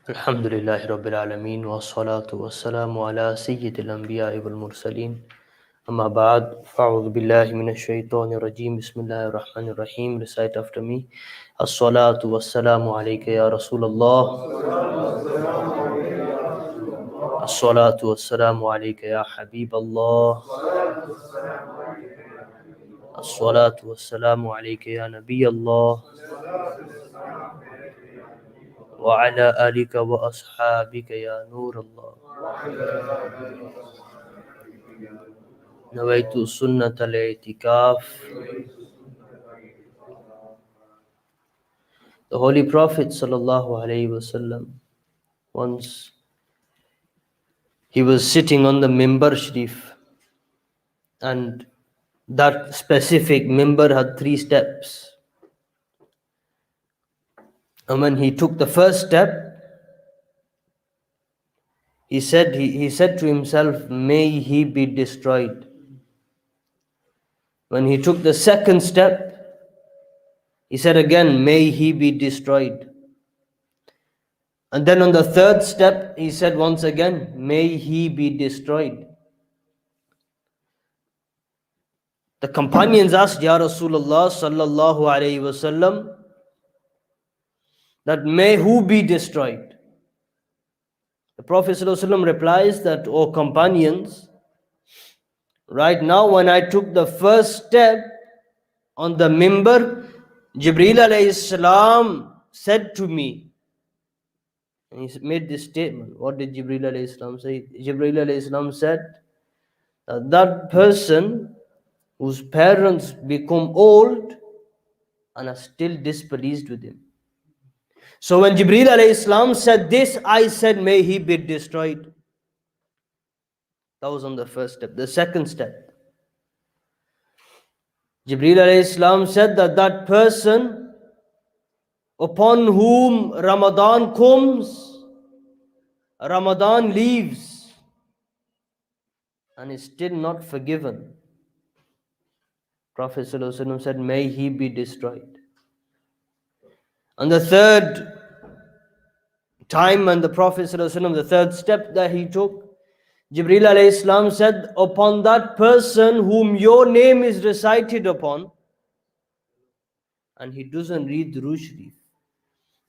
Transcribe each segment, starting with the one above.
الحمد لله رب العالمين والصلاة والسلام على سيد الأنبياء والمرسلين أما بعد فأعوذ بالله من الشيطان الرجيم بسم الله الرحمن الرحيم. Recite after me. الصلاة والسلام عليك يا رسول الله. الصلاة والسلام عليك يا حبيب الله. الصلاة والسلام عليك يا نبي الله وعلى آلك وأصحابك يا نور الله. نويت سنة الاعتكاف. The Holy Prophet sallallahu alaihi wasallam, once he was sitting on the mimbar sharif, and that specific mimbar had 3 steps. And when he took the first step, he said to himself, may he be destroyed. When he took the second step, he said again, may he be destroyed. And then on the third step, he said once again, may he be destroyed. The companions asked, Ya Rasulullah sallallahu alayhi wasallam, that may who be destroyed? The Prophet sallallahu alayhi wasallam replies that, O companions, right now when I took the first step on the mimbar, Jibreel alayhi salam said to me, and he made this statement. What did Jibreel alayhi salam say? Jibreel alayhi salam said that that person whose parents become old and are still displeased with him. So when Jibreel alayhi salam said this, I said, may he be destroyed. That was on the first step. The second step, Jibreel alayhi salam said that that person upon whom Ramadan comes, Ramadan leaves, and is still not forgiven. Prophet ﷺ said, may he be destroyed. And the third time when the Prophet ﷺ, the third step that he took, Jibreel alayhi salam said, upon that person whom your name is recited upon, and he doesn't read the Durood Sharif.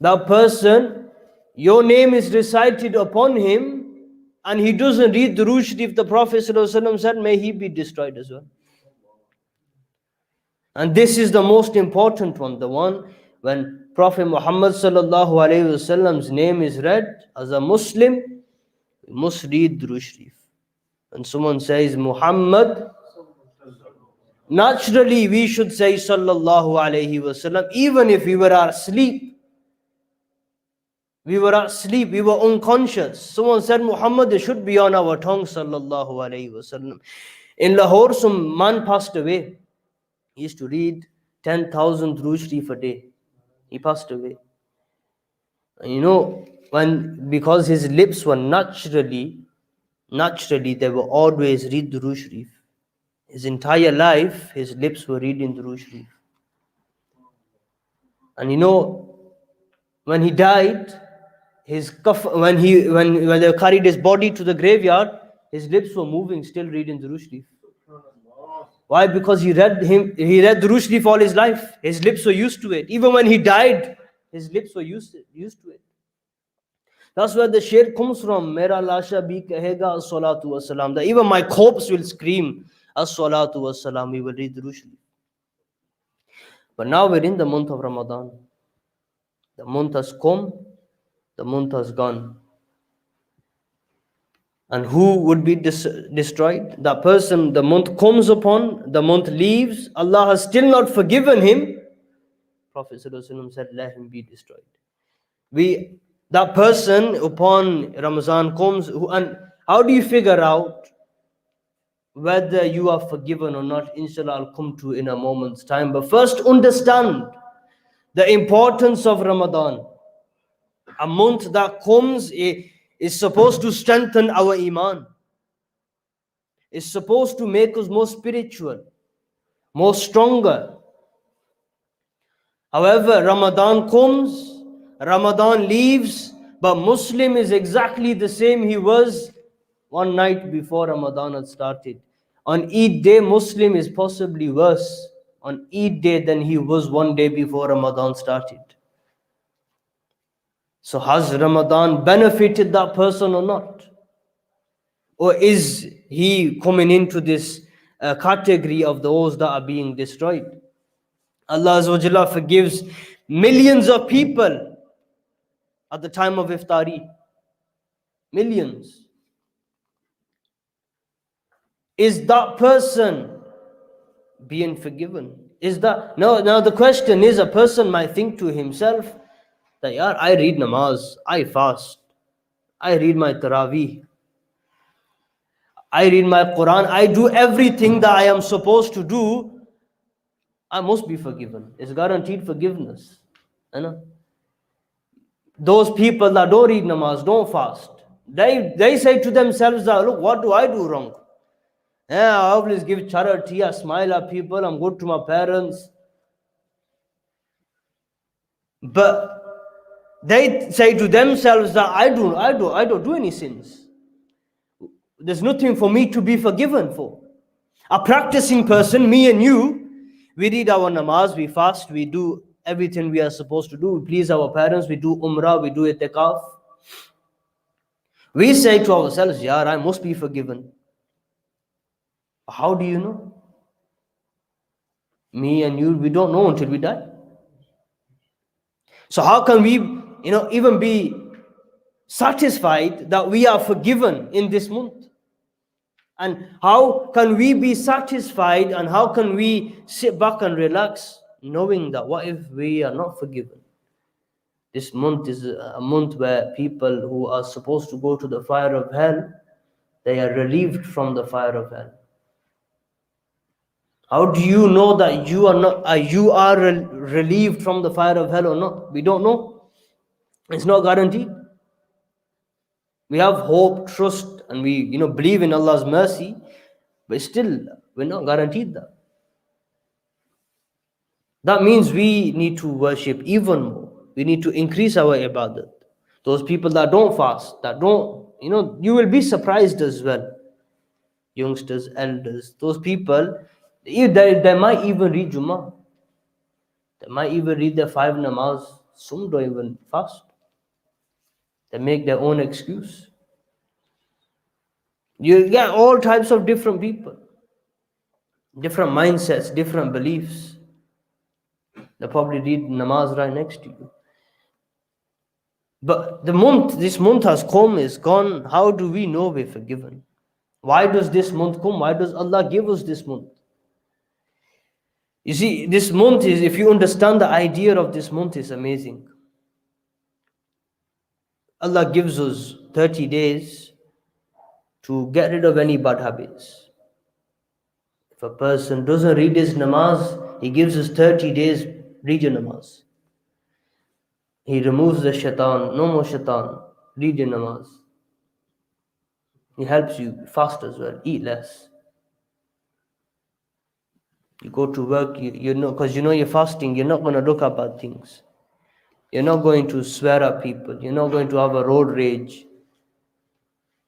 That person, your name is recited upon him, and he doesn't read the Durood Sharif, the Prophet ﷺ said, may he be destroyed as well. And this is the most important one, the one when Prophet Muhammad sallallahu alayhi wasallam's name is read as a Muslim, we must read Durood Sharif. When someone says Muhammad, naturally we should say sallallahu alayhi wasallam, even if we were asleep. We were unconscious. Someone said Muhammad, it should be on our tongue, sallallahu alayhi wasallam. In Lahore, some man passed away. He used to read 10,000 Durood Sharif a day. He passed away. And because his lips were naturally, they were always read Durood Sharif. His entire life, his lips were reading Durood Sharif. And when he died, when they carried his body to the graveyard, his lips were moving, still reading Durood Sharif. Why? Because he read Durood Sharif all his life. His lips were used to it. Even when he died, his lips were used to it. That's where the share comes from. Mera lasha bhi kahega as-salatu was-salam. That even my corpse will scream as-salatu was-salam. We will read Durood Sharif. But now we're in the month of Ramadan. The month has come. The month has gone. And who would be destroyed? That person, the month comes upon, the month leaves, Allah has still not forgiven him. Prophet ﷺ said, let him be destroyed. That person upon Ramadan comes, and how do you figure out whether you are forgiven or not? Inshallah, I'll come to in a moment's time. But first, understand the importance of Ramadan. A month that comes is supposed to strengthen our iman. It's supposed to make us more spiritual, more stronger. However, Ramadan comes, Ramadan leaves, But Muslim is exactly the same he was one night before Ramadan had started. On Eid day, Muslim is possibly worse on Eid day than he was one day before Ramadan started. So has Ramadan benefited that person or not? Or is he coming into this category of those that are being destroyed? Allah Azza wa Jalla forgives millions of people at the time of Ifthari. Millions. Is that person being forgiven? Is that now the question is, a person might think to himself that, yeah, I read namaz, I fast, I read my Taraweeh, I read my Quran, I do everything that I am supposed to do, I must be forgiven. It's guaranteed forgiveness. You know? Those people that don't read namaz, don't fast, they say to themselves that, look, what do I do wrong? Yeah, I always give charity, I smile at people, I'm good to my parents. But they say to themselves that I don't do any sins. There's nothing for me to be forgiven for. A practicing person, me and you, we read our namaz, we fast, we do everything we are supposed to do, we please our parents, we do umrah, we do itikaf. We say to ourselves, yeah, I must be forgiven. How do you know? Me and you, we don't know until we die. So how can we, even be satisfied that we are forgiven in this month? And how can we be satisfied and how can we sit back and relax knowing that what if we are not forgiven? This month is a month where people who are supposed to go to the fire of hell, they are relieved from the fire of hell. How do you know that you are relieved from the fire of hell or not? We don't know. It's not guaranteed. We have hope, trust, and we believe in Allah's mercy, but still we're not guaranteed that. That means we need to worship even more. We need to increase our ibadat. Those people that don't fast, that don't, you will be surprised as well. Youngsters, elders, those people, they might even read Jummah. They might even read their 5 namaz. Some don't even fast. They make their own excuse. You get all types of different people, different mindsets, different beliefs. They probably read namaz right next to you. But this month has come, is gone. How do we know we're forgiven? Why does this month come? Why does Allah give us this month? You see, this month is, if you understand the idea of this month, is amazing. Allah gives us 30 days to get rid of any bad habits. If a person doesn't read his namaz, he gives us 30 days, read your namaz. He removes the shaitan, no more shaitan, read your namaz. He helps you fast as well, eat less. You go to work, because you're fasting, you're not going to look at bad things. You're not going to swear at people. You're not going to have a road rage.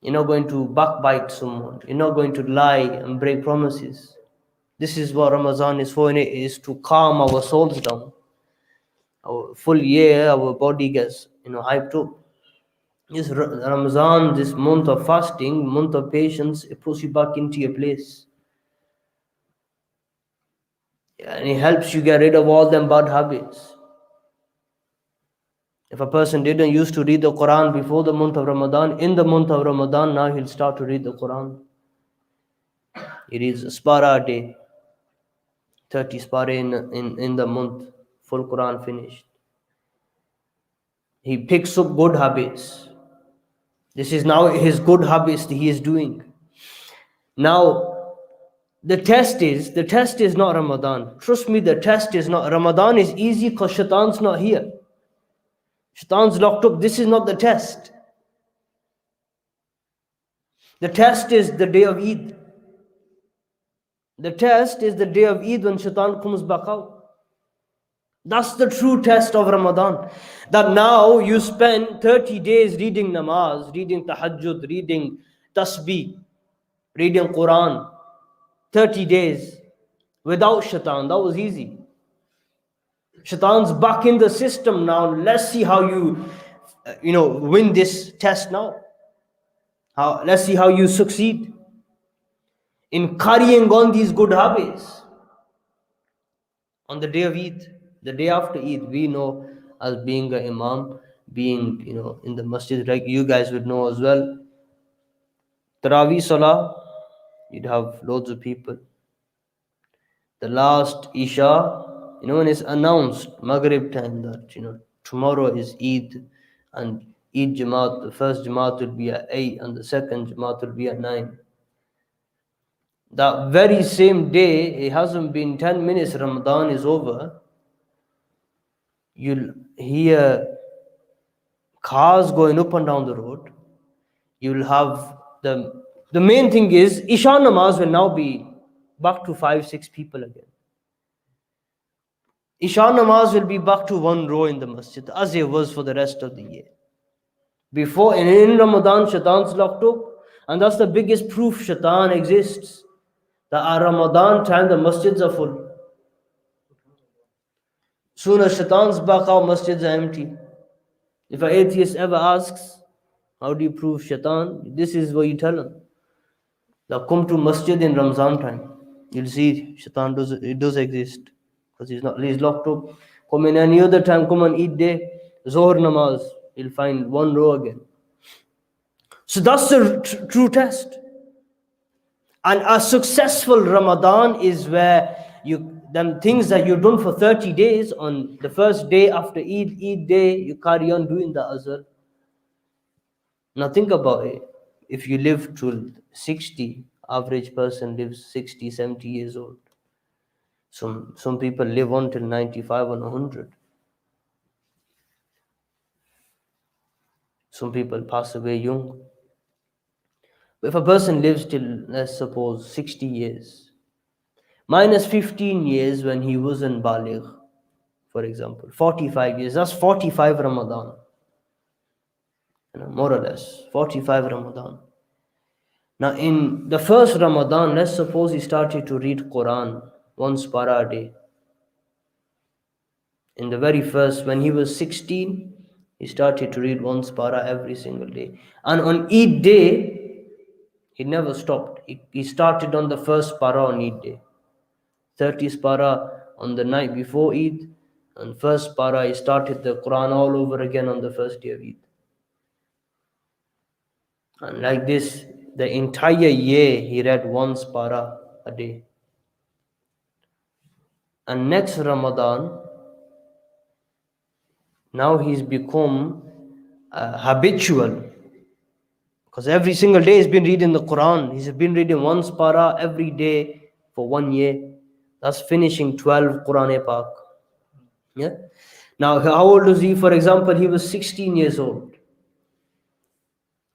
You're not going to backbite someone. You're not going to lie and break promises. This is what Ramadan is for, and it is to calm our souls down. Our full year, our body gets hyped up. This Ramadan, this month of fasting, month of patience, it puts you back into your place. And it helps you get rid of all them bad habits. If a person didn't used to read the Quran before the month of Ramadan, in the month of Ramadan, now he'll start to read the Quran. He reads a spara a day, 30 spara in the month, full Quran finished. He picks up good habits. This is now his good habits that he is doing. Now, the test is not Ramadan. Trust me, the test is not. Ramadan is easy because Shaitan's not here. Shaitan's locked up. This is not the test. The test is the day of Eid. The test is the day of Eid when Shaitan comes back out. That's the true test of Ramadan. That now you spend 30 days reading namaz, reading tahajjud, reading tasbih, reading Quran, 30 days without shaitan. That was easy. Shaitan's back in the system now. Let's see how you win this test now. Let's see how you succeed in carrying on these good habits. On the day of Eid, the day after Eid, we know as being an imam, being in the masjid, like you guys would know as well. Tarawih Salah, you'd have loads of people. The last Isha, when it's announced Maghrib time that tomorrow is Eid, and Eid Jamaat, the first Jamaat will be at 8 and the second Jamaat will be at 9. That very same day, it hasn't been 10 minutes, Ramadan is over, you'll hear cars going up and down the road. You'll have the main thing is Isha namaz will now be back to 5-6 people again. Isha namaz will be back to one row in the masjid as it was for the rest of the year. Before in Ramadan, shaitan's locked up, and that's the biggest proof shaitan exists. That at Ramadan time the masjids are full. Soon as shaitan's back out, masjids are empty. If an atheist ever asks, how do you prove shaitan? This is what you tell him. Now come to masjid in Ramzan time. You'll see shaitan does exist. Because he's locked up. Come in any other time, come on Eid day, Zohar namaz, you'll find one row again. So that's the true test. And a successful Ramadan is where them things that you've done for 30 days, on the first day after Eid day, you carry on doing the azhar. Now think about it. If you live till 60, average person lives 60, 70 years old. Some people live on till 95 and 100. Some people pass away young. But if a person lives till, let's suppose, 60 years, minus 15 years when he wasn't baligh, for example, 45 years, that's 45 Ramadan. More or less, 45 Ramadan. Now in the first Ramadan, let's suppose he started to read Quran, once para a day. In the very first, when he was 16, he started to read once para every single day. And on Eid day, he never stopped. He started on the first para on Eid day. 30th para on the night before Eid. And first para, he started the Quran all over again on the first day of Eid. And like this, the entire year, he read once para a day. And next Ramadan, now he's become habitual. Because every single day he's been reading the Quran. He's been reading once para every day for 1 year. That's finishing 12 Quran-e-Pak. Yeah. Now, how old was he? For example, he was 16 years old.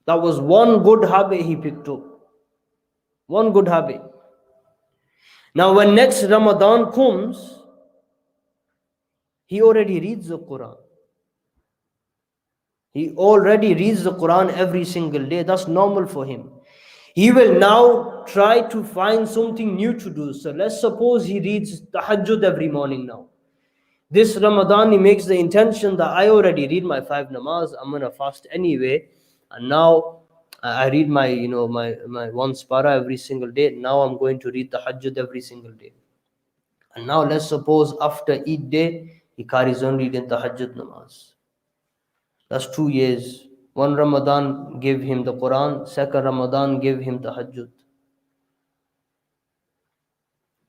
That was one good habit he picked up. One good habit. Now, when next Ramadan comes, he already reads the Quran. He already reads the Quran every single day. That's normal for him. He will now try to find something new to do. So let's suppose he reads tahajjud every morning now. This Ramadan, he makes the intention that I already read my 5 namaz. I'm going to fast anyway. And now I read my once para every single day. Now I'm going to read tahajjud every single day. And now let's suppose after Eid day, he carries on reading tahajjud namaz. That's 2 years. One Ramadan gave him the Quran, second Ramadan gave him tahajjud.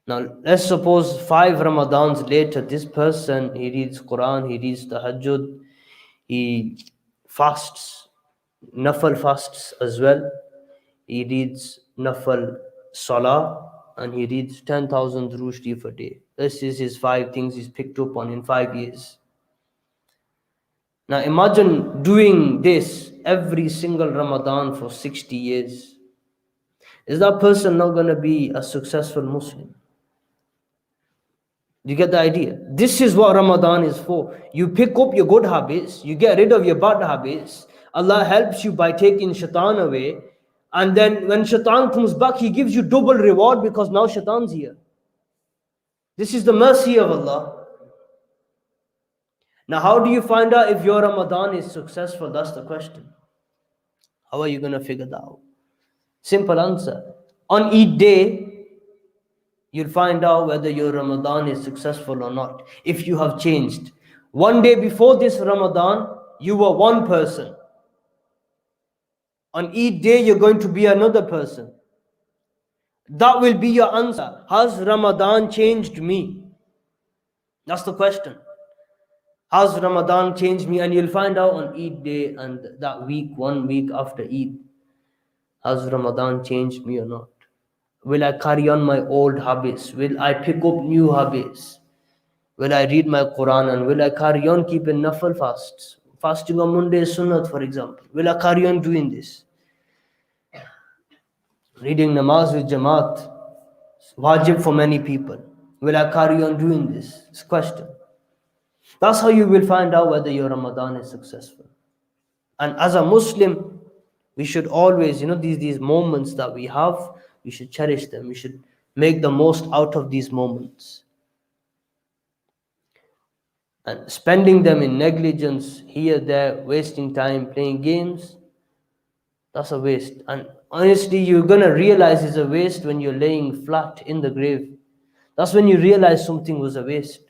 Now let's suppose 5 Ramadans later, this person, he reads Quran, he reads tahajjud, he fasts, nafal fasts as well. He reads nafal salah, and he reads 10,000 Durood Sharif a day. This is his 5 things he's picked up on in 5 years. Now imagine doing this every single Ramadan for 60 years. Is that person not going to be a successful Muslim? Do you get the idea? This is what Ramadan is for. You pick up your good habits, you get rid of your bad habits. Allah helps you by taking shaitan away. And then when shaitan comes back, he gives you double reward because now shaitan's here. This is the mercy of Allah. Now, how do you find out if your Ramadan is successful? That's the question. How are you going to figure that out? Simple answer. On Eid day, you'll find out whether your Ramadan is successful or not. If you have changed. One day before this Ramadan, you were one person. On Eid day, you're going to be another person. That will be your answer. Has Ramadan changed me? That's the question. Has Ramadan changed me? And you'll find out on Eid day and that week, 1 week after Eid. Has Ramadan changed me or not? Will I carry on my old habits? Will I pick up new habits? Will I read my Quran and will I carry on keeping nafal fasts? Fasting on Monday is sunnat, for example. Will I carry on doing this? Reading namaz with jamaat, wajib for many people. Will I carry on doing this? It's a question. That's how you will find out whether your Ramadan is successful. And as a Muslim, we should always, these moments that we have, we should cherish them. We should make the most out of these moments. And spending them in negligence, here, there, wasting time, playing games, that's a waste. And honestly, you're going to realize it's a waste when you're laying flat in the grave. That's when you realize something was a waste.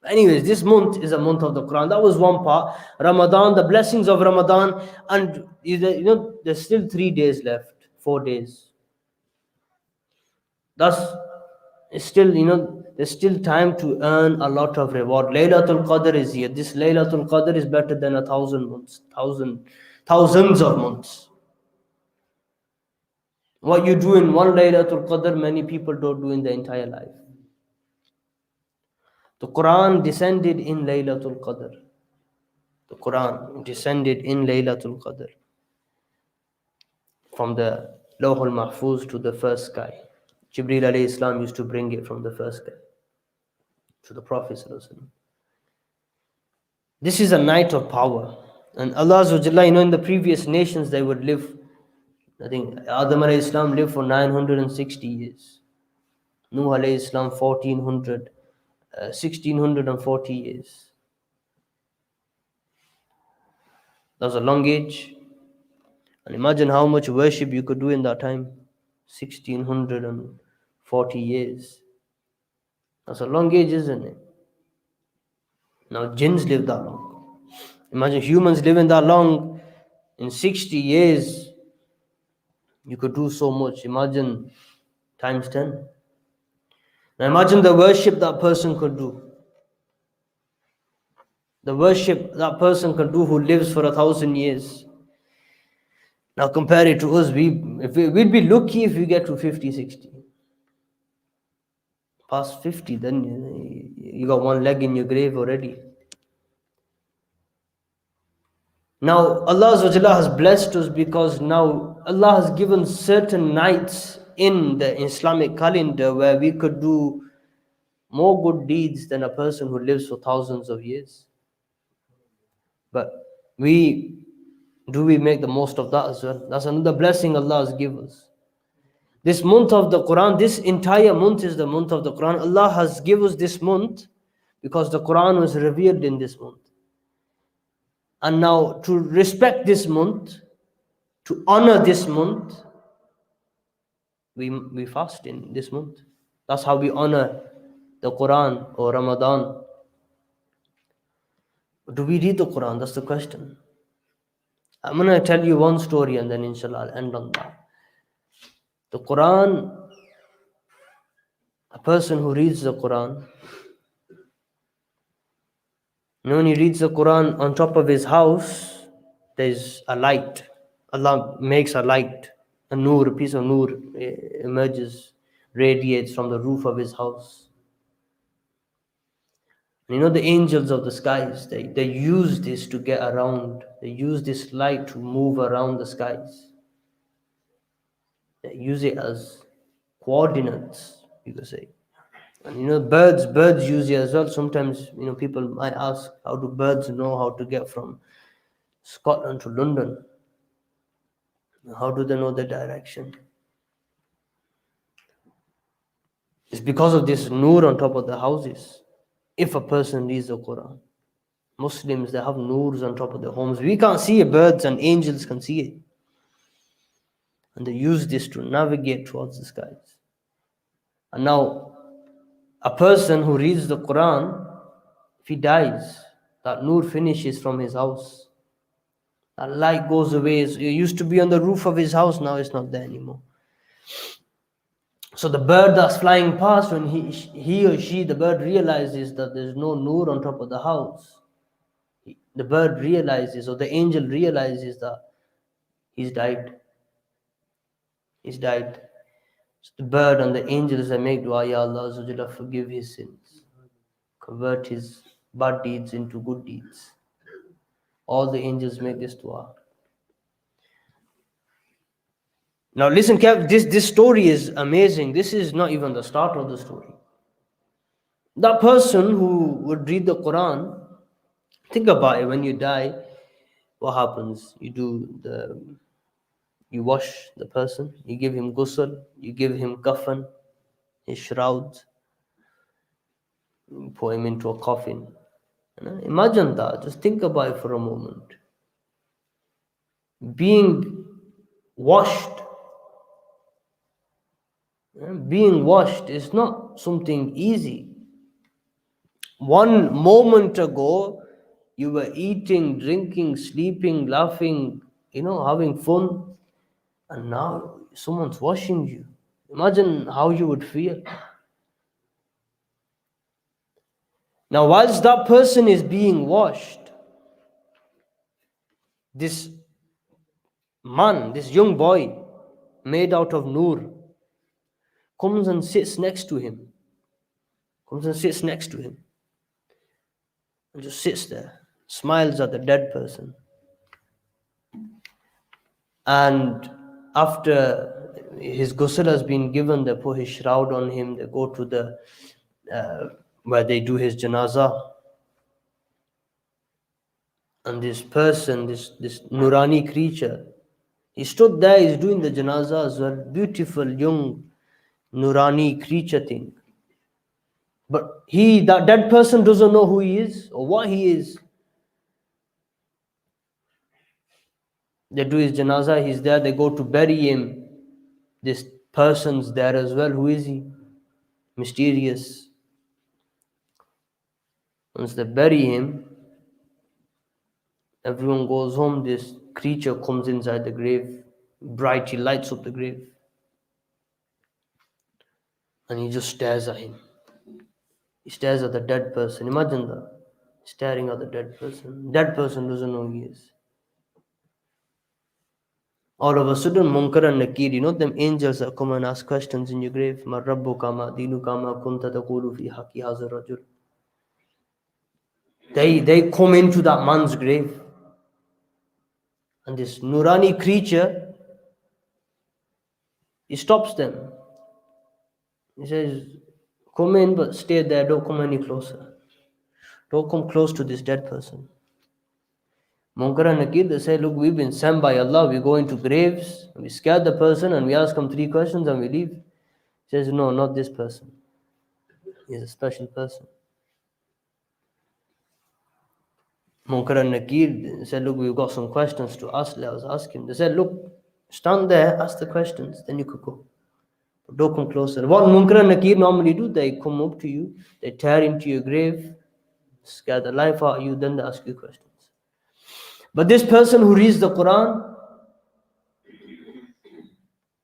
Anyways, this month is a month of the Quran. That was one part. Ramadan, the blessings of Ramadan. And there's still 3 days left, 4 days. Thus, it's still, there's still time to earn a lot of reward. Layla-Tul-Qadr is here. This Layla-Tul-Qadr is better than 1,000 months, thousands of months. What you do in one Layla-Tul-Qadr, many people don't do in their entire life. The Quran descended in Layla-Tul-Qadr. The Quran descended in Layla-Tul-Qadr. From the Lawh al-Mahfuz to the first sky. Jibreel alayhi Islam used to bring it from the first sky to the Prophet. This is a night of power. And Allah Azza, in the previous nations they would live, I think Adam alayhi Islam lived for 960 years. Nuh alayhi Islam 1640 years. That's a long age. And imagine how much worship you could do in that time. 1640 years. That's a long age, isn't it? Now jinns live that long. Imagine humans living that long. In 60 years, you could do so much. Imagine times 10. Now imagine the worship that person could do. The worship that person can do who lives for 1,000 years. Now compare it to us. We'd be lucky if we get to 50, 60. Past 50, then you got one leg in your grave already. Now Allah has blessed us because now Allah has given certain nights in the Islamic calendar where we could do more good deeds than a person who lives for thousands of years. But we make the most of that as well? That's another blessing Allah has given us. This month of the Quran, this entire month is the month of the Quran. Allah has given us this month because the Quran was revealed in this month. And now to respect this month, to honor this month, we fast in this month. That's how we honor the Quran or Ramadan. Do we read the Quran? That's the question. I'm going to tell you one story and then inshallah I'll end on that. The Quran, a person who reads the Quran, when he reads the Quran, on top of his house, there's a light. Allah makes a light, a nur, a piece of nur emerges, radiates from the roof of his house. And the angels of the skies, they use this to get around. They use this light to move around the skies. They use it as coordinates, you could say. And birds use it as well. Sometimes, people might ask, how do birds know how to get from Scotland to London? How do they know the direction? It's because of this noor on top of the houses. If a person reads the Quran, Muslims, they have noors on top of their homes. We can't see it, birds and angels can see it. And they use this to navigate towards the skies. And now, a person who reads the Quran, if he dies, that noor finishes from his house. That light goes away. It used to be on the roof of his house, now it's not there anymore. So the bird that's flying past, when he or she, the bird realizes that there's no noor on top of the house, the bird realizes, or the angel realizes, that he's died. He's died. So the bird and the angels, they make dua, Ya Allah, forgive his sins. Convert his bad deeds into good deeds. All the angels make this dua. Now listen, this story is amazing. This is not even the start of the story. That person who would read the Quran, think about it, when you die, what happens? You wash the person, you give him ghusl, you give him kafan, his shrouds, you put him into a coffin. Imagine that, just think about it for a moment. Being washed is not something easy. One moment ago, you were eating, drinking, sleeping, laughing, having fun, and now someone's washing you. Imagine how you would feel. Now, whilst that person is being washed, this man, this young boy, made out of noor, comes and sits next to him. And just sits there, smiles at the dead person. And after his ghusl has been given, they put his shroud on him, they go to the where they do his janazah. And this person, this Nurani creature, he stood there, he's doing the janazah as well. Beautiful young Nurani creature thing. But that dead person doesn't know who he is or what he is. They do his janazah, he's there, they go to bury him. This person's there as well. Who is he? Mysterious. Once they bury him, everyone goes home. This creature comes inside the grave. Bright, he lights up the grave. And he just stares at him. He stares at the dead person. Imagine that. Staring at the dead person. Dead person doesn't know who he is. All of a sudden, Munkar and Nakir, them angels that come and ask questions in your grave. Ma rabbuka ma dinuka ma kunta taqulu fi haqqi hadha rajul. They come into that man's grave. And this Nurani creature, he stops them. He says, come in, but stay there, don't come any closer. Don't come close to this dead person. Munkar and Nakir, they say, look, we've been sent by Allah, we go into graves, we scare the person and we ask him 3 questions and we leave. He says, no, not this person. He's a special person. Munkar and Nakir said, look, we've got some questions to ask. Let us ask him. They said, look, stand there, ask the questions, then you could go. But don't come closer. What Munkar and Nakir normally do, they come up to you, they tear into your grave, scare the life out of you, then they ask you questions. But this person who reads the Quran,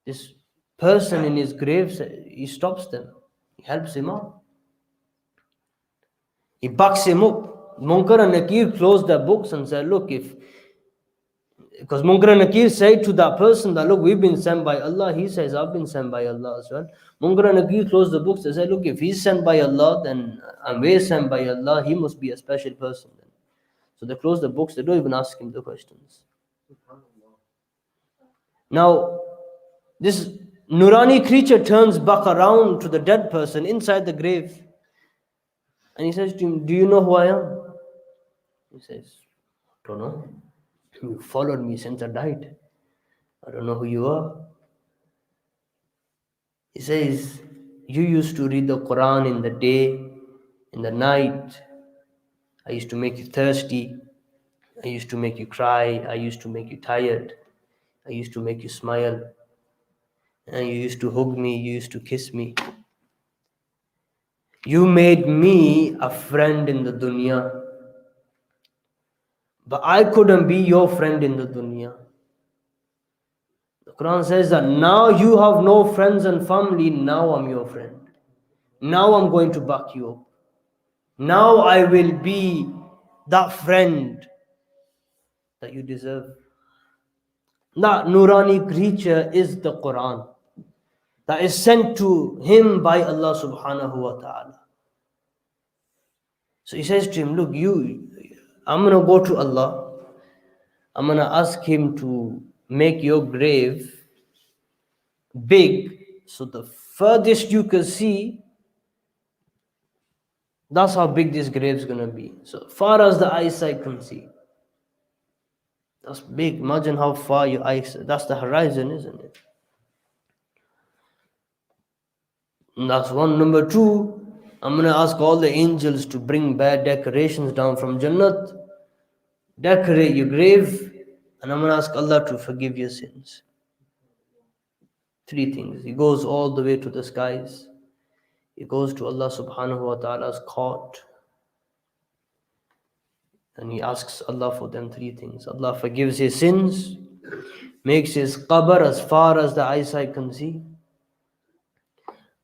this person in his grave, he stops them. He helps him out. He backs him up. Munkar and Nakir closed their books and said, look, because Munkar and Nakir said to that person that, look, we've been sent by Allah. He says, I've been sent by Allah as well. Munkar and Nakir closed the books. They said, look, if he's sent by Allah, then and we're sent by Allah, he must be a special person then. So they close the books, they don't even ask him the questions. Now, this Nurani creature turns back around to the dead person inside the grave. And he says to him, do you know who I am? He says, don't know. You followed me since I died. I don't know who you are. He says, you used to read the Quran in the day, in the night. I used to make you thirsty. I used to make you cry. I used to make you tired. I used to make you smile. And you used to hug me. You used to kiss me. You made me a friend in the dunya. But I couldn't be your friend in the dunya. The Quran says that now you have no friends and family. Now I'm your friend. Now I'm going to back you up. Now I will be that friend that you deserve. That Nurani creature is the Quran that is sent to him by Allah subhanahu wa ta'ala. So he says to him, look, I'm going to go to Allah. I'm going to ask him to make your grave big, so the furthest you can see, that's how big this grave is going to be. So far as the eyesight can see. That's big. Imagine how far your eyesight, that's the horizon, isn't it? And that's one. Number two, I'm going to ask all the angels to bring bad decorations down from Jannat, decorate your grave, and I'm going to ask Allah to forgive your sins. Three things. He goes all the way to the skies. He goes to Allah subhanahu wa ta'ala's court. And he asks Allah for them three things. Allah forgives his sins, makes his qabr as far as the eyesight can see.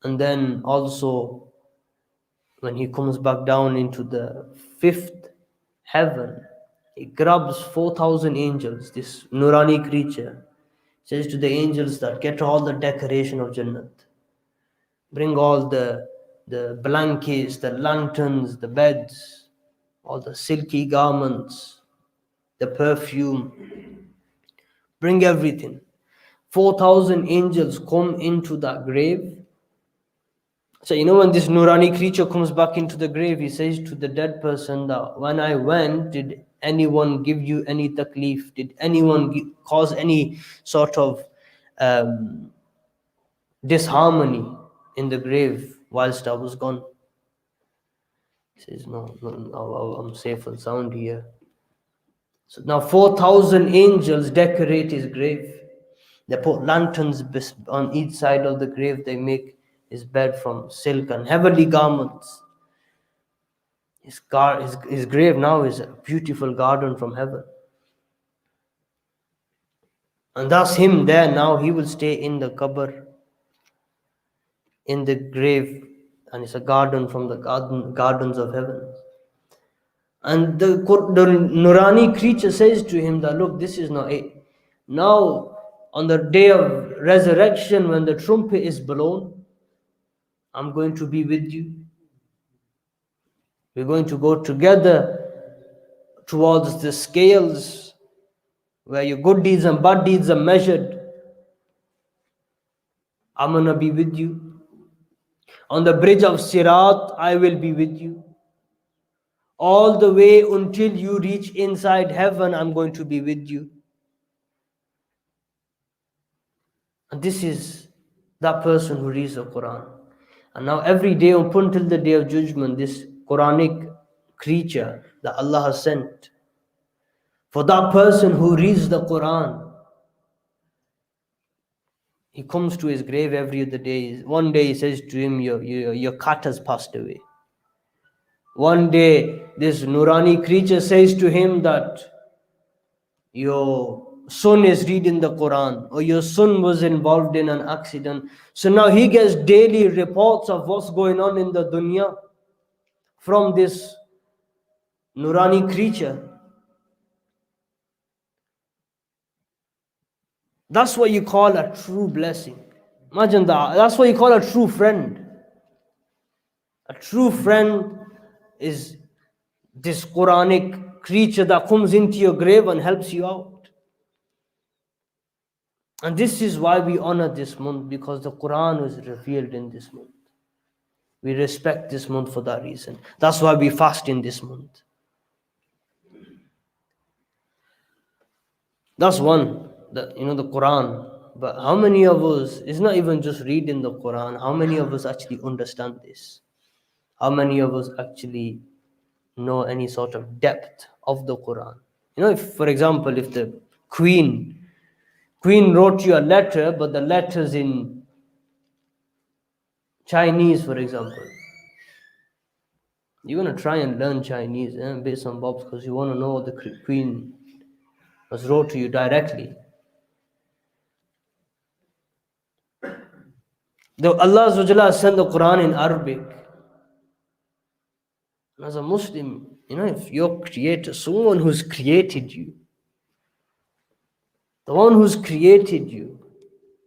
And then also, when he comes back down into the fifth heaven, he grabs 4,000 angels, this Nurani creature, says to the angels that get all the decoration of Jannat. Bring all the blankets, the lanterns, the beds, all the silky garments, the perfume. Bring everything. 4,000 angels come into that grave. So, when this Nurani creature comes back into the grave, he says to the dead person that when I went, did anyone give you any taklif? Did anyone cause any sort of disharmony in the grave whilst I was gone? He says, no, I'm safe and sound here. So now 4,000 angels decorate his grave. They put lanterns on each side of the grave. They make his bed from silk and heavenly garments. His grave now is a beautiful garden from heaven. And that's him there now. He will stay in the qabr, in the grave, and it's a garden from the gardens of heaven. And the Nurani creature says to him that, look, this is not it. Now, on the day of resurrection, when the trumpet is blown, I'm going to be with you. We're going to go together towards the scales where your good deeds and bad deeds are measured. I'm going to be with you. On the bridge of Sirat, I will be with you. All the way until you reach inside heaven, I'm going to be with you. And this is that person who reads the Quran. And now every day up until the day of judgment, this Quranic creature that Allah has sent, for that person who reads the Quran, he comes to his grave every other day. One day he says to him, your cat has passed away. One day this Nurani creature says to him that your son is reading the Quran, or your son was involved in an accident. So now he gets daily reports of what's going on in the dunya from this Nurani creature. That's what you call a true blessing. Imagine that. That's what you call a true friend. A true friend is this Quranic creature that comes into your grave and helps you out. And this is why we honor this month, because the Quran was revealed in this month. We respect this month for that reason. That's why we fast in this month. That's one, the Quran. But how many of us, it's not even just reading the Quran, how many of us actually understand this? How many of us actually know any sort of depth of the Quran? If, for example, if the Queen wrote you a letter, but the letter's in Chinese, for example, you're going to try and learn Chinese, bits and bobs, because you want to know what the Queen has wrote to you directly. Allah has sent the Quran in Arabic. And as a Muslim, if your creator, someone who's created you, the one who's created you,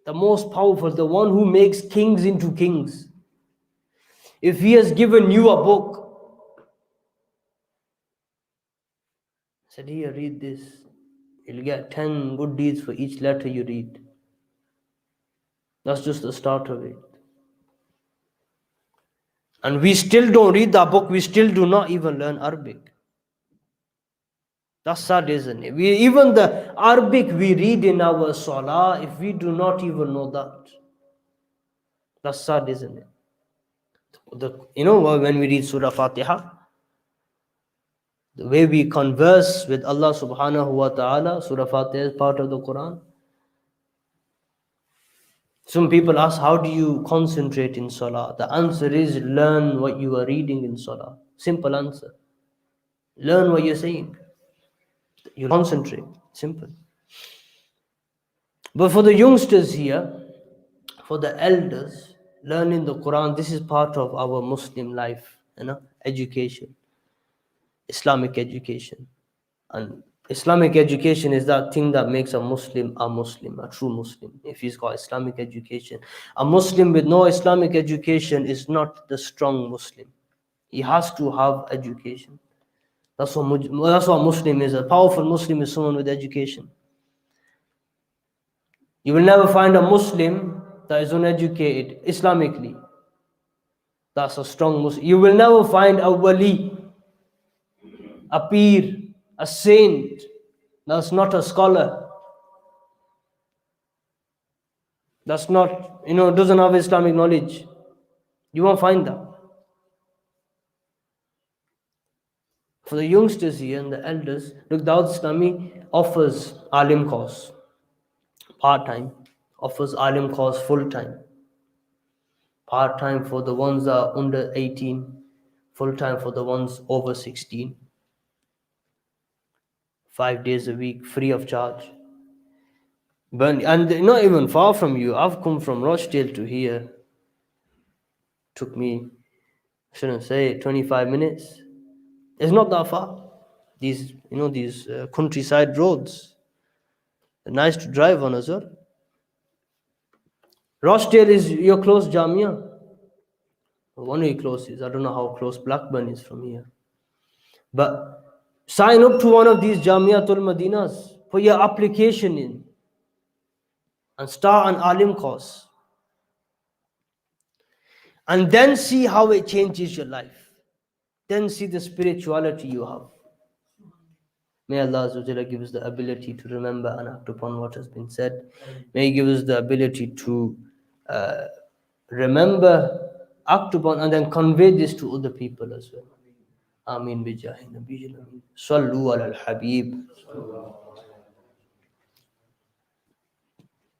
the most powerful, the one who makes kings into kings, if he has given you a book, said, here, read this, you'll get 10 good deeds for each letter you read. That's just the start of it. And we still don't read that book, we still do not even learn Arabic. That's sad, isn't it? Even the Arabic we read in our salah, if we do not even know that, that's sad, isn't it? When we read Surah Fatiha, the way we converse with Allah subhanahu wa ta'ala, Surah Fatiha is part of the Quran. Some people ask, how do you concentrate in salah? The answer is, learn what you are reading in salah. Simple answer. Learn what you're saying. You concentrate. Simple. But for the youngsters here, for the elders, learning the Quran, this is part of our Muslim life, education, Islamic education. And Islamic education is that thing that makes a Muslim, a true Muslim, if he's got Islamic education. A Muslim with no Islamic education is not the strong Muslim. He has to have education. That's what Muslim is. A powerful Muslim is someone with education. You will never find a Muslim that is uneducated Islamically. That's a strong Muslim. You will never find a wali, a peer, a saint that's not a scholar, that's not, doesn't have Islamic knowledge. You won't find that. For the youngsters here and the elders, look, Dawud Islami offers alim course part-time, offers alim course full-time. Part-time for the ones that are under 18, full-time for the ones over 16. 5 days a week, free of charge. Burnley, and not even far from you. I've come from Rochdale to here. Took me, I shouldn't say, 25 minutes. It's not that far. These countryside roads, they're nice to drive on as well. Rochdale is your close Jamia. One of your closest. I don't know how close Blackburn is from here. But sign up to one of these Layla-Tul Madinahs, put your application in, and start an alim course. And then see how it changes your life. Then see the spirituality you have. May Allah Azza wa Jalla give us the ability to remember and act upon what has been said. May He give us the ability to remember, act upon, and then convey this to other people as well. Ameen bijahi nabiyil amin. Sallu ala al-habib.